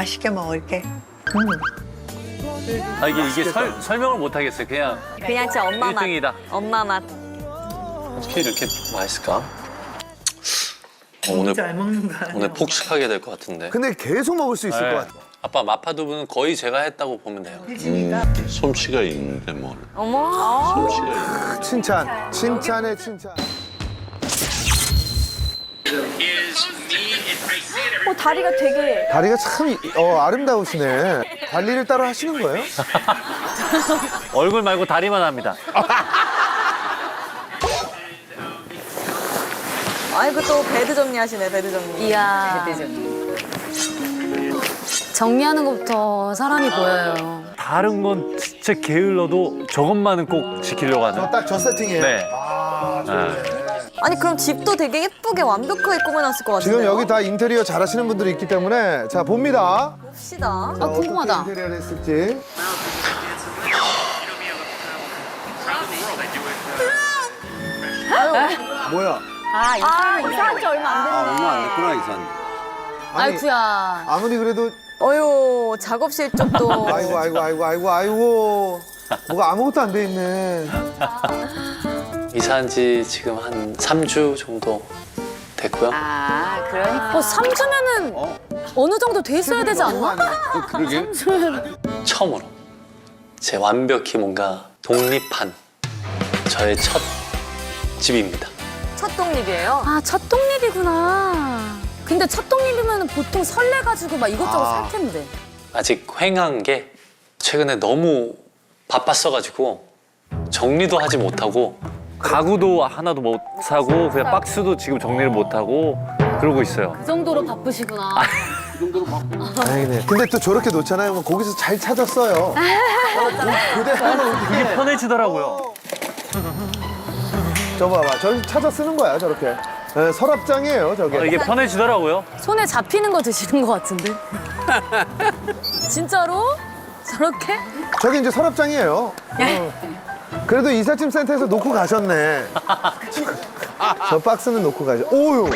맛있게 먹을게. 아, 이게 설명을 못 하겠어요. 그냥 진짜 엄마 맛. 1등이다. 엄마 맛. 어떻게 이렇게 맛있을까? 오늘 잘 먹는다. 오늘 폭식하게 될 것 같은데. 근데 계속 먹을 수 있을 네. 것 같아. 아빠 마파두부는 거의 제가 했다고 보면 돼요. 솜씨가 있는데 뭘. 어머. 솜씨가 있는데. 칭찬에 칭찬. 다리가 되게. 다리가 참 아름다우시네. 관리를 따로 하시는 거예요? 얼굴 말고 다리만 합니다. 아이고 또 배드 정리하시네, 배드 정리. 이야. 정리하는 것부터 사람이 보여요. 다른 건 진짜 게을러도 저것만은 꼭 지키려고 하는. 딱 저 세팅이에요. 네. 아, 좋네. 아니 그럼 집도 되게 예쁘게 완벽하게 꾸며놨을 것 같은데요? 지금 여기 다 인테리어 잘하시는 분들이 있기 때문에 자 봅니다. 봅시다. 아, 궁금하다. 어떻게 인테리어를 했을지. 뭐야? 이사한 지 얼마 안 됐네. 얼마 안 됐구나 이산. 아니, 아이쿠야. 아무리 그래도 어휴, 작업실 쪽도. 아이고 뭐가 아무것도 안 돼 있네. 이사한 지 지금 한 3주 정도 됐고요. 아, 그러니까. 3주면은 어느 정도 돼 있어야 되지 않나? 그러게. 처음으로 제 완벽히 뭔가 독립한 저의 첫 집입니다. 첫 독립이에요. 아, 첫 독립이구나. 근데 첫 독립이면 보통 설레가지고 막 이것저것 살 텐데. 아직 횡한 게 최근에 너무 바빴어가지고 정리도 하지 못하고 가구도 하나도 못 사고 그냥 박스도 지금 정리를 못 하고 그러고 있어요. 그 정도로 바쁘시구나. 다행이네. 근데 또 저렇게 놓잖아요. 그럼 거기서 잘 찾았어요. 그대로 그게 편해지더라고요. 저 봐봐. 저 찾아 쓰는 거야 저렇게. 네, 서랍장이에요 저게. 이게 편해지더라고요. 손에 잡히는 거 드시는 것 같은데. 진짜로? 저렇게? 저게 이제 서랍장이에요. 그래도 이삿짐 센터에서 놓고 가셨네. 저 박스는 놓고 가죠. 오유.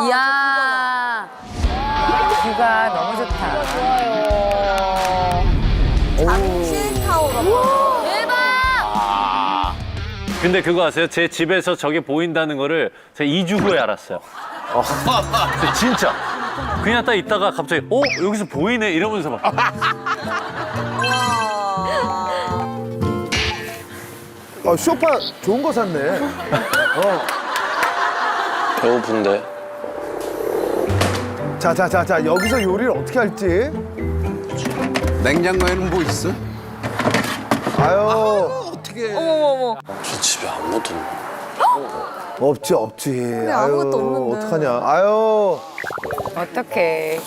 이야. 뷰가 너무 좋다. 잠실 타워가 보여. 대박! 근데 그거 아세요? 제 집에서 저게 보인다는 거를 제가 2주 후에 알았어요. 진짜. 그냥 딱 있다가 갑자기 여기서 보이네 이러면서 막. 소파 좋은 거 샀네. 배고픈데. 자 여기서 요리를 어떻게 할지. 냉장고에는 뭐 있어? 아유 어떻게? 어머머머. 저 집에 아무도 없지. 아무것도 없는데. 어떡하냐. 아유 어떡해.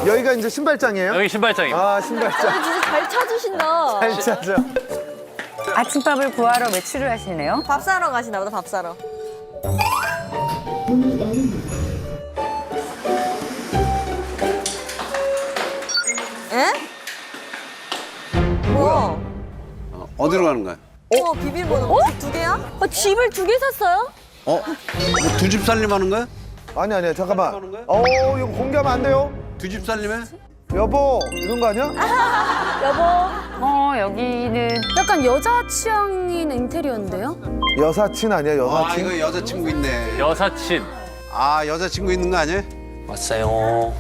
여기가 이제 신발장이에요? 여기 신발장입니다. 아 신발장. 진짜 잘 찾으신다. 잘 찾아. 아침밥을 구하러 외출을 하시네요. 밥 사러 가시나 보다, 밥 사러. 에? 뭐야? 어디로 가는 거야? 비밀번호 두 개야? 집을 2개 샀어요? 두 집 살림하는 거야? 아니야 잠깐만. 이거 공개하면 안 돼요? 두 집 살림해? 여보 이런 거 아니야? 여기는 약간 여자 취향인 인테리어인데요? 여사친 아니야 아 여사친? 이거 여자친구 있네. 여사친. 아 여자친구 있는 거 아니야? 왔어요.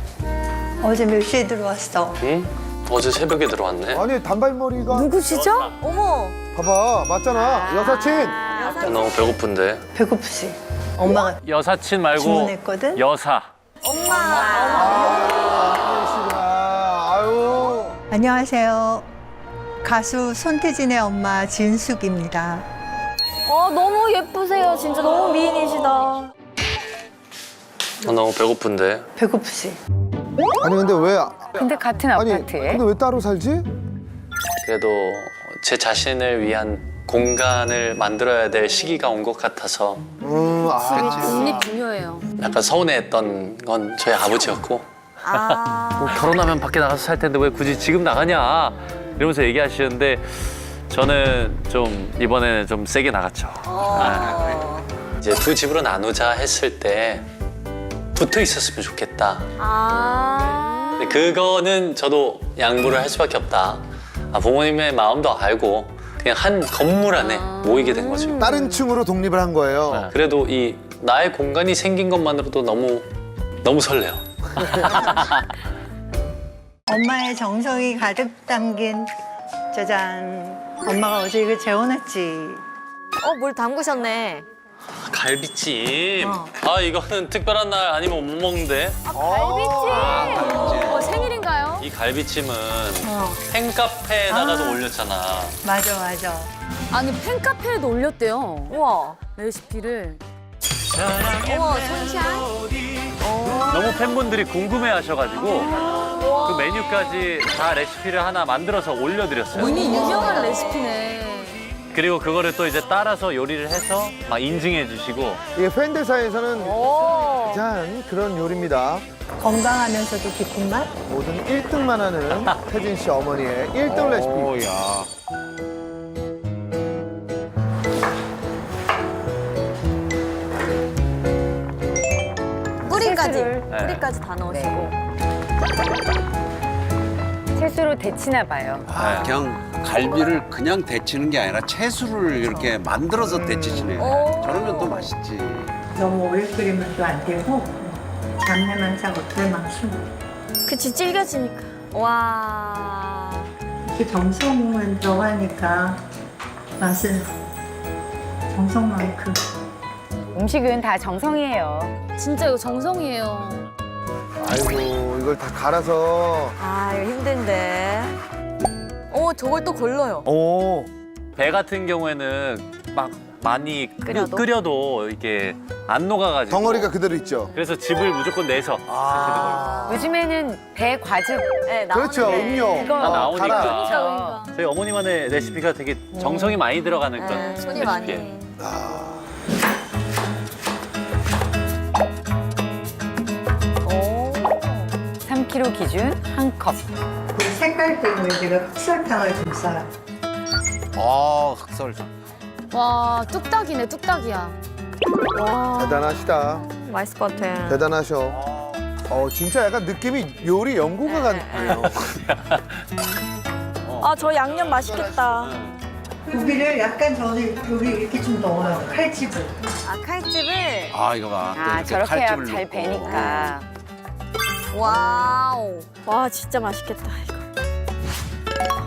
어제 몇 시에 들어왔어? 응? 어제 새벽에 들어왔네. 아니 단발머리가 누구시죠? 어머. 봐봐 맞잖아 여사친. 너무 배고픈데. 배고프지? 엄마가 여사친 말고 주문했거든? 여사. 아유 안녕하세요. 가수 손태진의 엄마 진숙입니다. 너무 예쁘세요. 진짜 너무 미인이시다. 너무 배고픈데. 배고프지? 아니 근데 왜 근데 같은 근데 왜 따로 살지? 그래도 제 자신을 위한 공간을 만들어야 될 시기가 온 것 같아서 독립 중요해요. 약간 서운해했던 건 저희 아버지였고 아. 결혼하면 밖에 나가서 살 텐데 왜 굳이 지금 나가냐 이러면서 얘기하시는데 저는 좀 이번에는 좀 세게 나갔죠. 이제 두 집으로 나누자 했을 때 붙어 있었으면 좋겠다. 아. 그거는 저도 양보를 할 수밖에 없다. 부모님의 마음도 알고 그냥 한 건물 안에 모이게 된 거죠. 다른 층으로 독립을 한 거예요. 그래도 이 나의 공간이 생긴 것만으로도 너무 설레요. 엄마의 정성이 가득 담긴 짜잔. 엄마가 어제 이거 재워놨지. 뭘 담그셨네. 갈비찜. 이거는 특별한 날 아니면 못 먹는데. 갈비찜. 생일인가요? 이 갈비찜은 팬카페에다가도 올렸잖아. 맞아, 맞아. 아니 팬카페에도 올렸대요. 우와. 레시피를. 우와, 손샷. 너무 팬분들이 궁금해하셔가지고 그 메뉴까지 다 레시피를 하나 만들어서 올려드렸어요. 이미 유명한 레시피네. 그리고 그거를 또 이제 따라서 요리를 해서 막 인증해주시고 이게 팬들 사이에서는 가장 그런 요리입니다. 건강하면서도 깊은 맛? 모든 1등만 하는 태진 씨 어머니의 1등 레시피. 뿌리까지 다 넣으시고. 채소로 데치나 봐요. 그냥 갈비를 그냥 데치는 게 아니라 채소를 이렇게 만들어서 데치시네. 저러면 또 맛있지. 너무 오래 끓이면 또 안 되고 잡내만 싸고 대망수. 그치, 질겨지니까. 와. 이렇게 정성만 들어가니까 맛은 정성만큼. 음식은 다 정성이에요. 진짜 이거 정성이에요. 아이고 이걸 다 갈아서. 이거 힘든데. 저걸 또 걸러요. 오. 배 같은 경우에는 막 많이 끓여도 이게 안 녹아가지고 덩어리가 그대로 있죠. 그래서 즙을 무조건 내서 드시는 거예요. 요즘에는 배 과즙 네, 그렇죠. 음료. 이거 다 나오니까 그러니까. 저희 어머니만의 레시피가 되게 정성이 많이 들어가는 그런 손이 레시피예요. 많이. 3kg 기준 한 컵. 그 색깔 때문에 제가 흑설탕을 좀 써요. 흑설. 와 뚝딱이네 뚝딱이야. 와. 대단하시다. 맛있을 것 같아. 대단하셔. 진짜 약간 느낌이 요리 연구가 같네요. 저 양념 맛있겠다. 고기를 약간 저는 여기 이렇게 좀 넣어요. 칼집을. 칼집을. 이거 봐. 또 아 이렇게 저렇게 해야 칼집을 잘 넣고. 배니까. 와우. 와, 진짜 맛있겠다, 이거.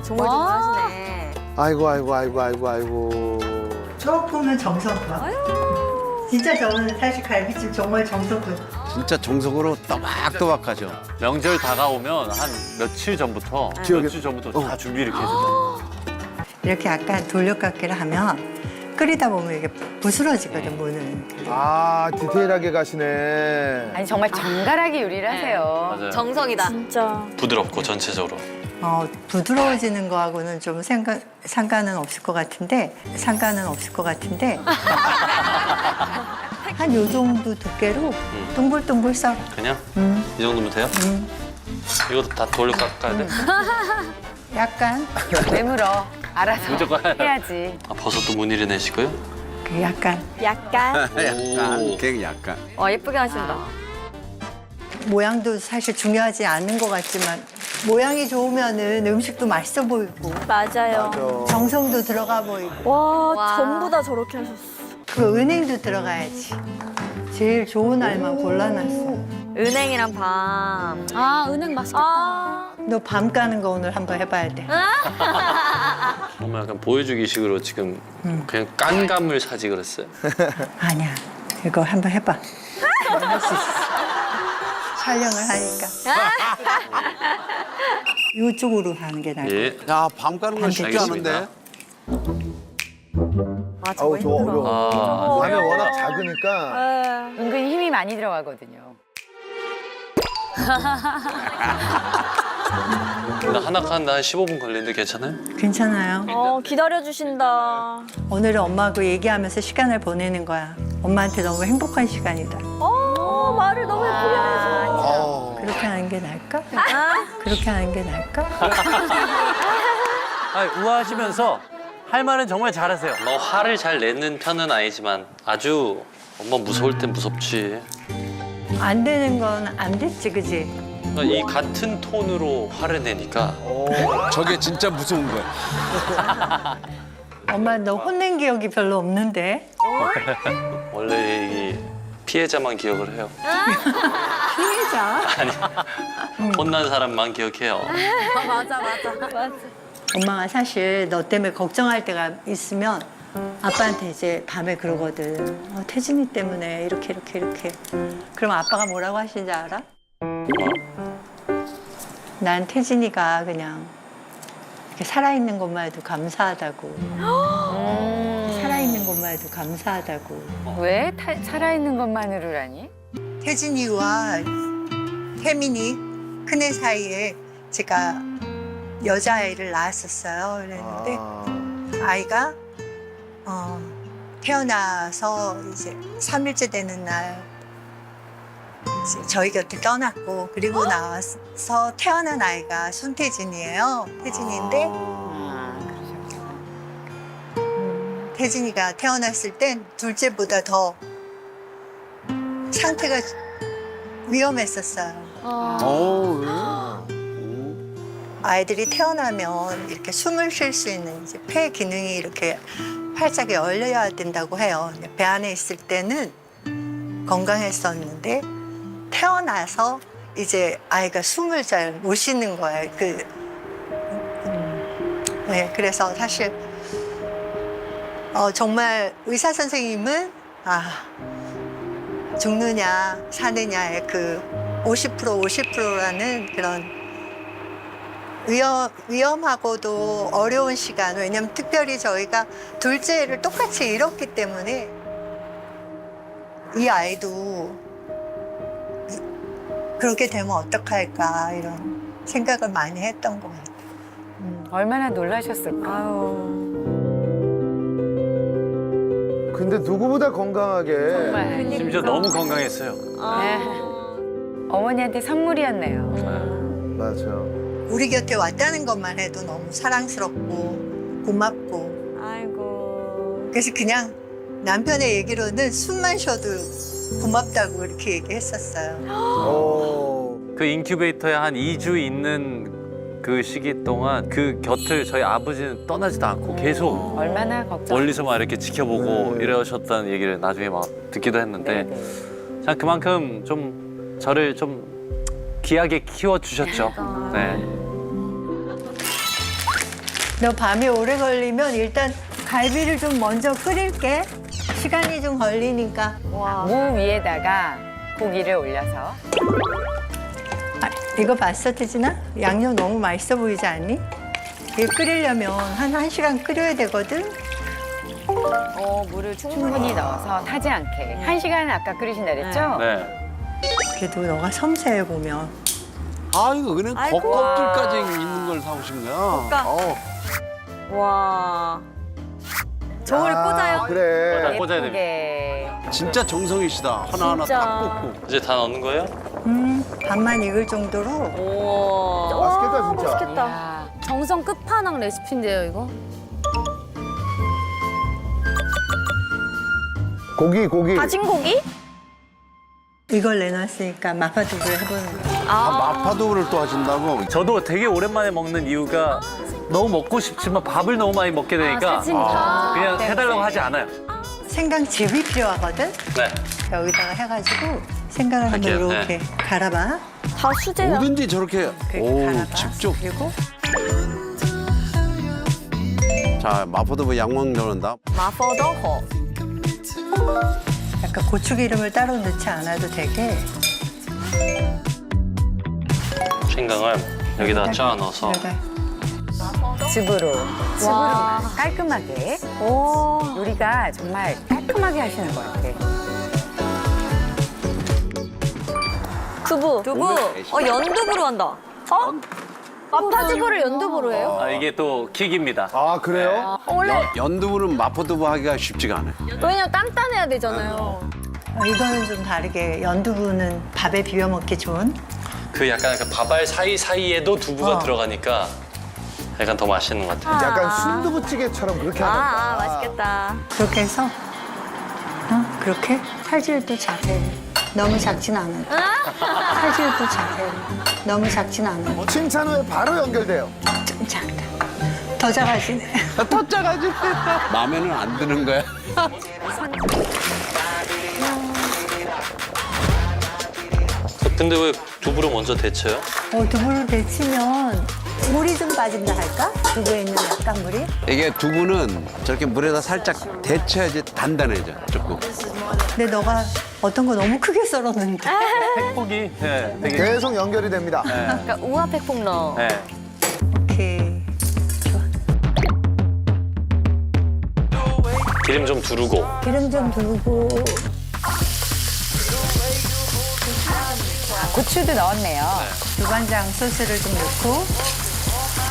조물조물하시네. 아이고. 조금은 정성껏. 진짜 저는 사실 갈비찜 정말 정성껏. 진짜 정석으로 또박또박하죠. 명절 다가오면 한 며칠 전부터 다 준비를 이렇게 해줘요. 이렇게 약간 돌려깎기를 하면 끓이다 보면 이게 부스러지거든, 무는. 디테일하게 가시네. 아니 정말 정갈하게 요리를 하세요. 맞아요. 정성이다. 진짜. 부드럽고 전체적으로. 부드러워지는 거하고는 좀 상관은 없을 것 같은데, 한 요 정도 두께로 동글동글 썰어. 그냥 이 정도면 돼요? 이것도 다 돌려 깎아야 돼? 약간, 왜 물어? 알아서 무조건 해야지. 버섯도 무늬를 내시고요. 약간. 약간. 약간. 예쁘게 하신다. 모양도 사실 중요하지 않은 것 같지만, 모양이 좋으면은 음식도 맛있어 보이고, 맞아요. 정성도 들어가 보이고, 와, 전부 다 저렇게 하셨어. 그 은행도 들어가야지. 제일 좋은 알만 골라놨어. 은행이랑 밤. 은행 맛있겠다. 너 밤 까는 거 오늘 한번 해봐야 돼. 엄마 약간 보여주기식으로 지금 그냥 깐 감을 사지 그랬어요. 아니야. 이거 한번 해봐. 할 수 있어. 촬영을 하니까. 이쪽으로 하는 게 나을 것 예. 밤 가는 건 쉽지 알겠습니다. 않은데. 저거 어려워. 밤이 워낙 작으니까. 은근히 힘이 많이 들어가거든요. 나 하나 까는데 한 15분 걸리는데 괜찮아요? 괜찮아요. 기다려주신다. 오늘은 엄마하고 얘기하면서 시간을 보내는 거야. 엄마한테 너무 행복한 시간이다. 말을 너무 예쁘게 하셔. 그렇게 하는 게 나을까? 그렇게 하는 게 나을까? 우아하시면서 할 말은 정말 잘하세요. 뭐 화를 잘 내는 편은 아니지만 아주 엄마 무서울 땐 무섭지. 안 되는 건 안 됐지, 그지? 그러니까 이 같은 톤으로 화를 내니까 저게 진짜 무서운 거야. 엄마 너 혼낸 기억이 별로 없는데. 원래 이 피해자만 기억을 해요. 피해자? 아니, 혼난 사람만 기억해요. 맞아. 엄마가 사실 너 때문에 걱정할 때가 있으면 아빠한테 이제 밤에 그러거든. 태진이 때문에 이렇게. 그럼 아빠가 뭐라고 하시는지 알아? 난 태진이가 그냥 이렇게 살아있는 것만 해도 감사하다고. 살아있는 것만 해도 감사하다고. 왜 살아있는 것만으로라니? 태진이와 태민이 큰애 사이에 제가 여자아이를 낳았었어요. 그랬는데 아이가 태어나서 이제 3일째 되는 날 이제 저희 곁을 떠났고 그리고 나와서 태어난 아이가 손태진이에요. 태진인데 태진이가 태어났을 땐 둘째보다 더 상태가 위험했었어요. 아이들이 태어나면 이렇게 숨을 쉴 수 있는 이제 폐 기능이 이렇게 활짝 열려야 된다고 해요. 배 안에 있을 때는 건강했었는데 태어나서 이제 아이가 숨을 잘 못 쉬는 거예요. 네, 그래서 사실 정말 의사 선생님은 죽느냐 사느냐의 그 50%라는 그런 위험하고도 어려운 시간, 왜냐면 특별히 저희가 둘째를 똑같이 잃었기 때문에 이 아이도 그렇게 되면 어떡할까 이런 생각을 많이 했던 것 같아요. 얼마나 놀라셨을까? 근데 누구보다 건강하게. 정말. 심지어 너무 건강했어요. 네. 어머니한테 선물이었네요. 맞아. 우리 곁에 왔다는 것만 해도 너무 사랑스럽고 고맙고. 아이고. 그래서 그냥 남편의 얘기로는 숨만 쉬어도 고맙다고 이렇게 얘기했었어요. 그 인큐베이터에 한 2주 있는 그 시기 동안 그 곁을 저희 아버지는 떠나지도 않고 계속 얼마나 걱정. 멀리서만 이렇게 지켜보고 이러셨다는 얘기를 나중에 막 듣기도 했는데 참 그만큼 좀 저를 좀 귀하게 키워주셨죠. 네. 너 밤이 오래 걸리면 일단 갈비를 좀 먼저 끓일게. 시간이 좀 걸리니까. 무 위에다가 고기를 올려서. 이거 봤어, 태진아? 양념 너무 맛있어 보이지 않니? 이게 끓이려면 한 1시간 끓여야 되거든? 물을 충분히 넣어서 타지 않게. 1시간 아까 끓이신다 그랬죠? 네. 그래도 너가 섬세해 보면. 이거 그냥 아이고. 겉껍질까지 있는 걸 사오신 거야. 와. 저걸 꽂아요? 그래. 꽂아야 됩니다. 예쁘게. 진짜 정성이시다. 하나하나 진짜. 딱 꽂고. 이제 다 넣는 거예요? 반만 익을 정도로. 오. 맛있겠다, 진짜. 맛있겠다. 야, 정성 끝판왕 레시피인데요, 이거? 고기. 다진 고기? 이걸 내놨으니까 마파두부를 해보는 거야. 마파두부를 또 하신다고? 저도 되게 오랜만에 먹는 이유가 너무 먹고 싶지만 밥을 너무 많이 먹게 되니까 세진다. 그냥 해달라고 하지 않아요. 생강즙이 필요하거든? 네. 여기다가 해가지고 생강을 한번 할게요. 이렇게 갈아봐. 다 수제야. 뭐든지 저렇게. 그렇게 갈아봐. 직접. 그리고 자, 마파두부 양념 넣는다. 마포도호. 약간 고추기름을 따로 넣지 않아도 되게. 생강을 여기다 짜 넣어서 즙으로 깔끔하게. 오. 요리가 정말 깔끔하게 하시는 것 같아. 두부. 연두부로 한다. 마파두부를 연두부로 해요? 이게 또 킥입니다. 그래요? 연두부는 마파두부 하기가 쉽지가 않아요. 왜냐면 단단해야 되잖아요. 이거는 좀 다르게 연두부는 밥에 비벼 먹기 좋은. 그 약간 그 밥알 사이사이에도 두부가 어. 들어가니까 약간 더 맛있는 것 같아요. 약간 순두부찌개처럼 그렇게 하나 봐. 맛있겠다. 그렇게 해서 그렇게 칼질도 잘해. 너무 작진 않아요. 칼질도 잘해. 너무 작진 않아요. 칭찬 후에 바로 연결돼요. 좀 작다. 더 작아지네. 마음에는 안 드는 거야? 근데 왜 두부를 먼저 데쳐요? 두부를 데치면 물이 좀 빠진다 할까? 두부에 있는 약간 물이? 이게 두부는 저렇게 물에다 살짝 데쳐야지 단단해져, 조금. 근데 너가 어떤 거 너무 크게 썰었는데. 팩폭이 네, 되게. 계속 연결이 됩니다. 그러니까 우화 팩폭러. 네. 오케이. 기름 좀 두르고. 기름 좀 두르고. 고추도 넣었네요. 두반장 소스를 좀 넣고.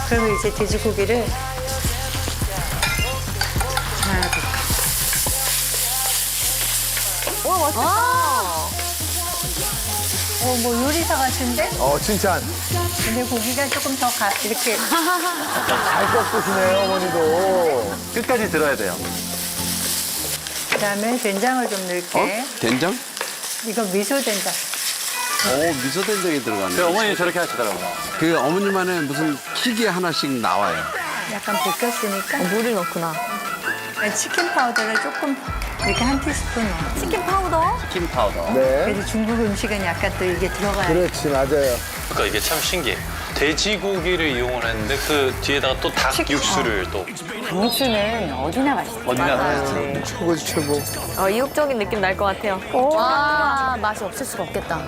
그리고 이제 돼지고기를 잘 볶아. 우와, 맛있겠다. 뭐 요리사 같은데? 칭찬. 근데 고기가 조금 더 이렇게 잘 꺾으시네요, 어머니도. 끝까지 들어야 돼요. 그다음에 된장을 좀 넣을게. 된장? 이거 미소 된장. 미소 된장이 들어가네. 그 어머니 저렇게 하시더라고요. 그 어머니만의 무슨 킥이 하나씩 나와요. 약간 볶였으니까 물을 넣구나. 치킨 파우더를 조금 이렇게 한 티스푼 넣어. 치킨 파우더? 치킨 파우더. 네. 그래도 중국 음식은 약간 또 이게 들어가야 돼. 그렇지, 맞아요. 그러니까 이게 참 신기해. 돼지고기를 이용을 했는데 그 뒤에다가 또 닭 육수를 또. 육수는 어디나 맛있어. 어디나 맛있지. 최고지, 최고. 이국적인 느낌 날 것 같아요. 와, 맛이 없을 수가 없겠다.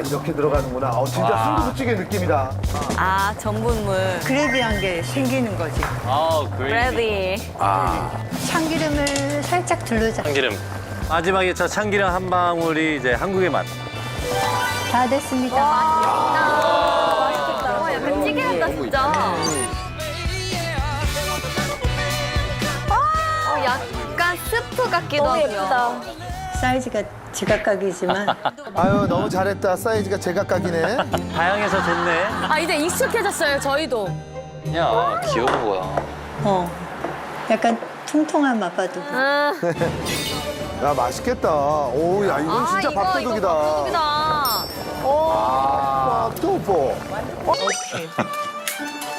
이렇게 들어가는구나. 진짜 순두부찌개 느낌이다. 전분물. 그레이비한 게 생기는 거지. 브레디. 참기름을 살짝 두르자. 참기름. 마지막에 저 참기름 한 방울이 이제 한국의 맛. 다 됐습니다. 맛있겠다. 약간 찌개 같다, 진짜. 약간 스프 같기도 하고요. 예쁘다. 사이즈가 제각각이지만 아유, 너무 잘했다. 사이즈가 제각각이네. 다양해서 좋네. 이제 익숙해졌어요, 저희도. 야, 귀여운 거야. 약간 통통한 맛봐도. 야, 맛있겠다. 오, 야, 이건 진짜 이거 밥도둑이다. 밥도둑이다. 밥도둑. 오케이.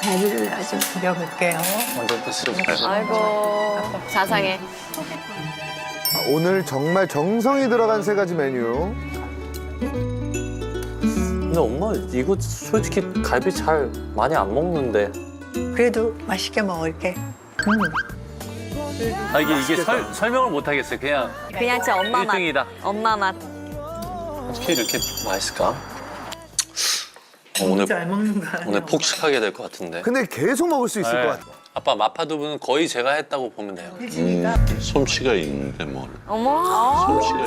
배를 아주 부려볼게요. 완전 또 쓰러져. 아이고, 자상해. 오늘 정말 정성이 들어간 세 가지 메뉴. 근데 엄마 이거 솔직히 갈비 잘 많이 안 먹는데. 그래도 맛있게 먹을게. 이게 설명을 못 하겠어요. 그냥 그냥 진짜 엄마 맛. 1등이다. 엄마 맛. 어떻게 이렇게 맛있을까? 오늘 잘 먹는 거 아니야? 오늘 폭식하게 될 것 같은데. 근데 계속 먹을 수 있을 네. 것 같아. 아빠 마파두부는 거의 제가 했다고 보면 돼요. 솜씨가 있는데 뭘. 어머. 솜씨가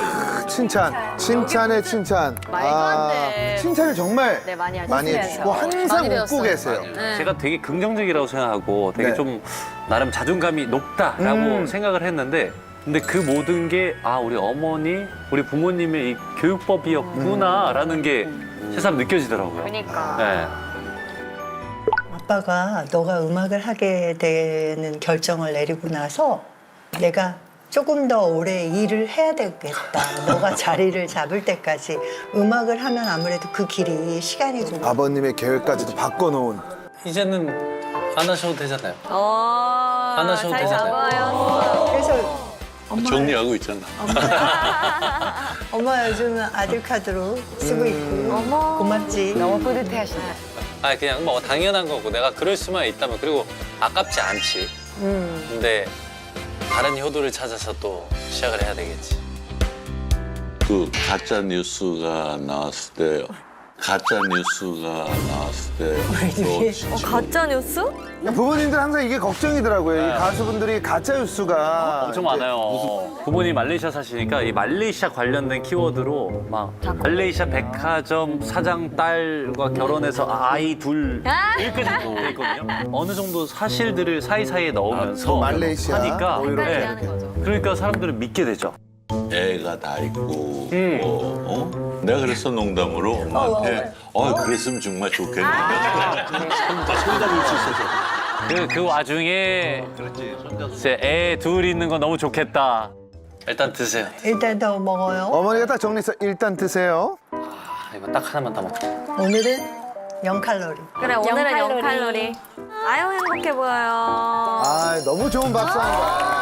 있는데. 칭찬에 칭찬. 말도 안 돼. 칭찬을 정말 네, 많이 하죠. 많이 해주시고 항상 많이 웃고 배웠어요. 계세요. 제가 되게 긍정적이라고 생각하고 되게 네. 좀 나름 자존감이 높다라고 생각을 했는데 근데 그 모든 게 우리 어머니, 우리 부모님의 이 교육법이었구나라는 게 새삼 느껴지더라고요. 그러니까. 네. 아빠가 너가 음악을 하게 되는 결정을 내리고 나서 내가 조금 더 오래 일을 해야 되겠다. 너가 자리를 잡을 때까지 음악을 하면 아무래도 그 길이 시간이 좀 아버님의 계획까지도 바꿔놓은. 이제는 안 하셔도 되잖아요. 안 하셔도 잘 되잖아요. 잡아요. 그래서 정리하고 있잖아. 엄마 요즘은 아들 카드로 쓰고 있고 고맙지. 너무 뿌듯해 하신다. 그냥 뭐 당연한 거고 내가 그럴 수만 있다면 그리고 아깝지 않지. 근데 다른 효도를 찾아서 또 시작을 해야 되겠지. 그 가짜 뉴스가 나왔을 때 가짜 뉴스? 부모님들 항상 이게 걱정이더라고요. 이 가수분들이 가짜 뉴스가 엄청 많아요. 부모님 말레이시아 사시니까 이 말레이시아 관련된 키워드로 막 말레이시아 백화점 사장 딸과 결혼해서 아이 둘 이렇게 돼 있거든요. 어느 정도 사실들을 사이사이에 넣으면서 말레이시아 하니까 오히려 네. 그러니까 사람들은 믿게 되죠. 애가 다 있고 내가 그래서 농담으로 엄마한테 그랬으면 정말 좋겠네. 그 와중에 이제 애 둘 있는 거 너무 좋겠다. 일단 드세요. 일단 더 먹어요. 어머니가 딱 정리해서 일단 드세요. 아, 이거 딱 하나만 더 먹자. 오늘은 0칼로리. 그래 오늘은 0칼로리. 아유 행복해 보여요. 아, 너무 좋은 밥상.